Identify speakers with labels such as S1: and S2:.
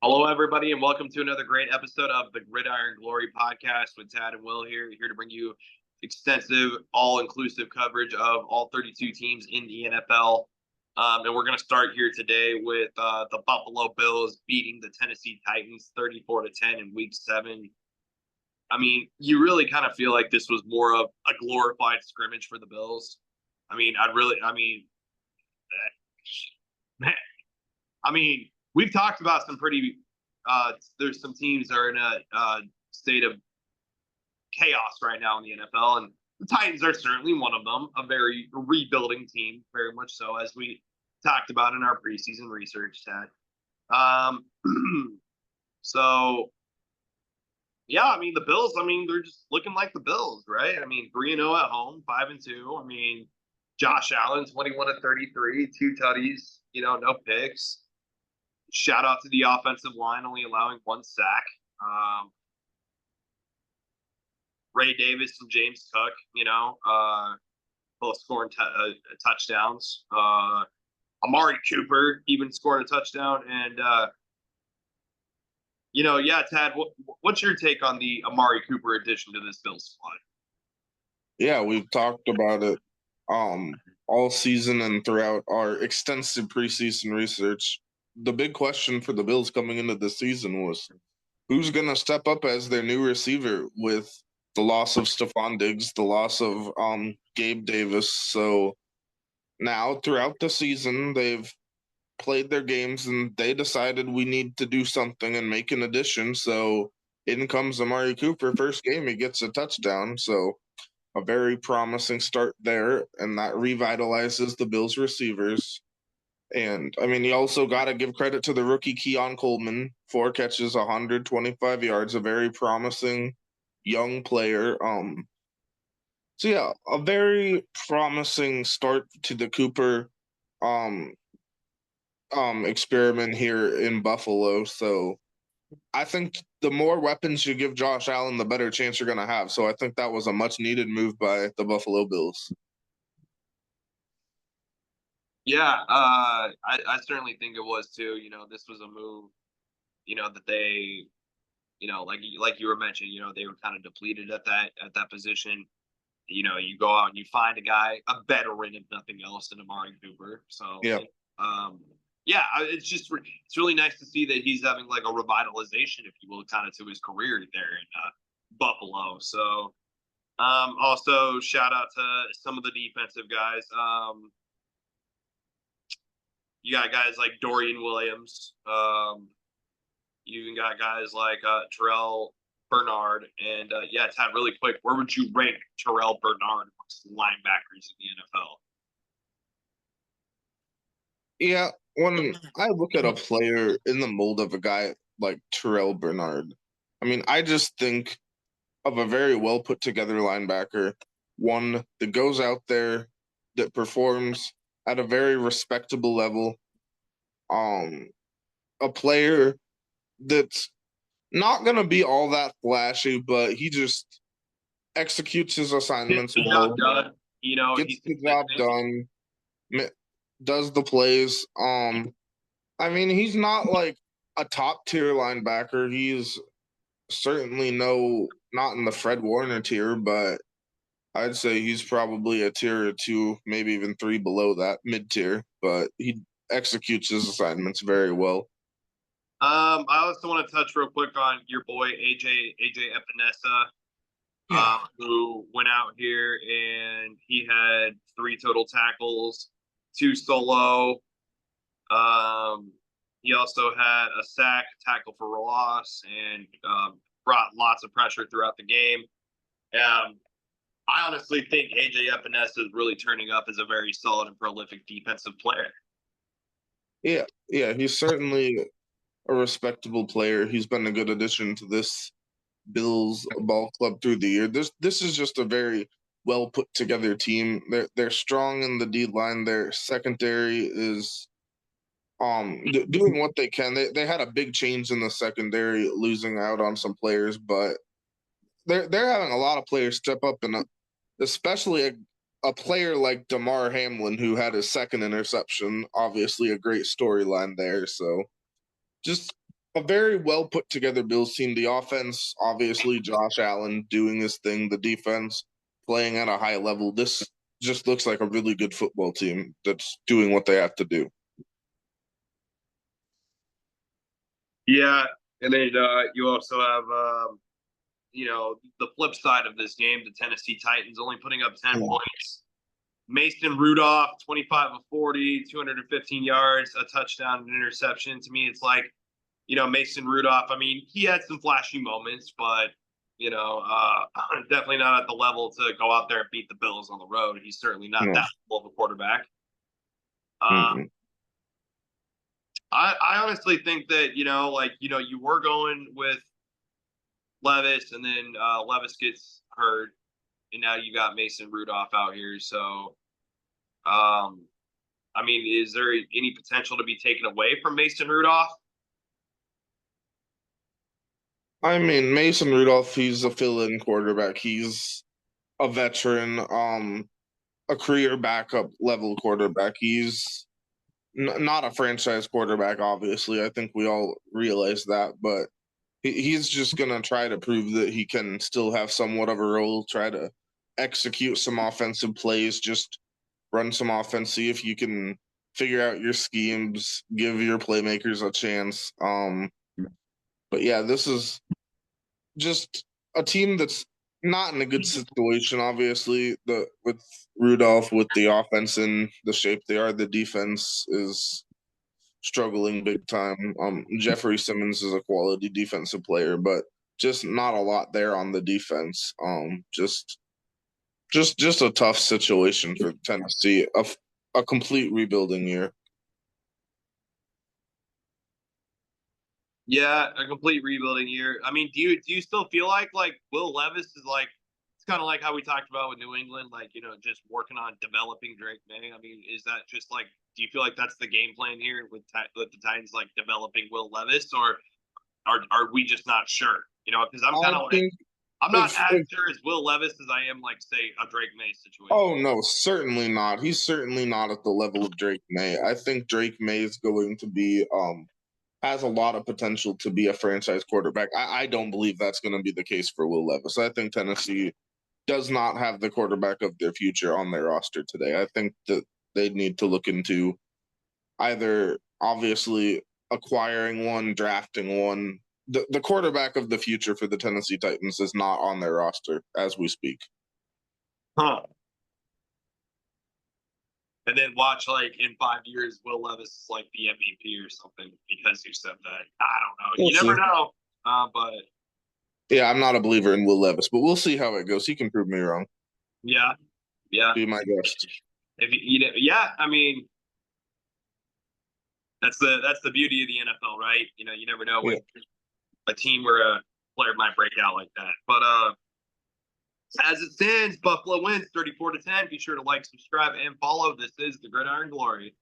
S1: Hello, everybody, and welcome to another great episode of the Gridiron Glory podcast with Tad and Will here to bring you extensive, all-inclusive coverage of all 32 teams in the NFL. And we're going to start here today with the Buffalo Bills beating the Tennessee Titans 34-10 in Week 7. I mean, you really kind of feel like this was more of a glorified scrimmage for the Bills. Man, we've talked about some pretty. There's some teams that are in a state of chaos right now in the NFL, and the Titans are certainly one of them. A very rebuilding team, very much so, as we talked about in our preseason research. Ted. So yeah, the Bills. They're just looking like the Bills, right? 3-0 at home, 5-2. Josh Allen, 21 of 33, 2 tutties, no picks. Shout out to the offensive line, only allowing 1 sack. Ray Davis and James Cook, both scoring touchdowns. Amari Cooper even scored a touchdown. And, Tad, what's your take on the Amari Cooper addition to this Bills squad?
S2: Yeah, we've talked about it all season and throughout our extensive preseason research. The big question for the Bills coming into the season was who's going to step up as their new receiver with the loss of Stephon Diggs, the loss of Gabe Davis. So now throughout the season, they've played their games and they decided we need to do something and make an addition. So in comes Amari Cooper. First game, he gets a touchdown. So a very promising start there, and that revitalizes the Bills receivers. And, you also got to give credit to the rookie Keon Coleman, 4 catches, 125 yards, a very promising young player. So, yeah, a very promising start to the Cooper experiment here in Buffalo. So I think the more weapons you give Josh Allen, the better chance you're going to have. So I think that was a much-needed move by the Buffalo Bills.
S1: Yeah, I certainly think it was too. This was a move, that they, like you were mentioning, they were kind of depleted at that position. You go out and you find a veteran, if nothing else, than Amari Cooper. So,
S2: yeah,
S1: it's really nice to see that he's having like a revitalization, if you will, kind of to his career there in Buffalo. So, also shout out to some of the defensive guys. You got guys like Dorian Williams. You even got guys like Terrell Bernard. And Tad, really quick, where would you rank Terrell Bernard amongst linebackers in the NFL?
S2: Yeah, when I look at a player in the mold of a guy like Terrell Bernard, I just think of a very well put together linebacker, one that goes out there, that performs at a very respectable level. A player that's not going to be all that flashy, but he just executes his assignments well, gets the job done, does the plays. He's not like a top tier linebacker. He's certainly not in the Fred Warner tier, but I'd say he's probably a tier or 2, maybe even 3 below that, mid tier. But he executes his assignments very well.
S1: I also want to touch real quick on your boy AJ Epinesa, who went out here and he had 3 total tackles, 2 solo. He also had a sack, tackle for loss, and brought lots of pressure throughout the game. I honestly think AJ Epinesa is really turning up as a very solid and prolific defensive player.
S2: Yeah, he's certainly a respectable player. He's been a good addition to this Bills ball club through the year. This is just a very well put together team. They're strong in the D line. Their secondary is doing what they can. They had a big change in the secondary, losing out on some players, but they're having a lot of players step up, and especially a player like Damar Hamlin, who had his 2nd interception. Obviously, a great storyline there. So, just a very well put together Bills team. The offense, obviously, Josh Allen doing his thing. The defense playing at a high level. This just looks like a really good football team that's doing what they have to do.
S1: Yeah, and then you also have the flip side of this game, the Tennessee Titans only putting up 10 points. Mason Rudolph, 25 of 40, 215 yards, a touchdown, an interception. To me, it's like, Mason Rudolph, I mean, he had some flashy moments, but, definitely not at the level to go out there and beat the Bills on the road. He's certainly not that level of a quarterback. I honestly think that, you were going with Levis, and then Levis gets hurt, and now you got Mason Rudolph out here. So, I mean, is there any potential to be taken away from Mason Rudolph?
S2: I mean, Mason Rudolph, he's a fill-in quarterback. He's a veteran, a career backup level quarterback. He's not a franchise quarterback, obviously. I think we all realize that, but he's just going to try to prove that he can still have somewhat of a role, try to execute some offensive plays, just run some offense, see if you can figure out your schemes, give your playmakers a chance. But yeah, this is just a team that's not in a good situation, obviously. With Rudolph, with the offense in the shape they are, the defense is struggling big time. Jeffrey Simmons is a quality defensive player, but just not a lot there on the defense. Just a tough situation for Tennessee. A complete rebuilding year.
S1: Yeah, a complete rebuilding year. I mean, do you still feel like Will Levis is like, it's kind of like how we talked about with New England, like, just working on developing Drake May? I mean, is that just like, do you feel like that's the game plan here with the Titans, like developing Will Levis, or are we just not sure? Because I'm kind of like, I'm not as sure as Will Levis as I am, like, say, a Drake May situation.
S2: Oh no, certainly not. He's certainly not at the level of Drake May. I think Drake May is going to be has a lot of potential to be a franchise quarterback. I don't believe that's going to be the case for Will Levis. I think Tennessee does not have the quarterback of their future on their roster today. I think that they need to look into either obviously acquiring one, drafting one. The quarterback of the future for the Tennessee Titans is not on their roster as we speak.
S1: Huh. And then watch, like, in 5 years, Will Levis is like the MVP or something because you said that. I don't know. You never know. But
S2: yeah, I'm not a believer in Will Levis, but we'll see how it goes. He can prove me wrong.
S1: Yeah.
S2: Do my best.
S1: Yeah, I mean, that's the beauty of the NFL, right? You never know when a team or a player might break out like that. But as it stands, Buffalo wins 34-10. Be sure to like, subscribe, and follow. This is the Gridiron Glory.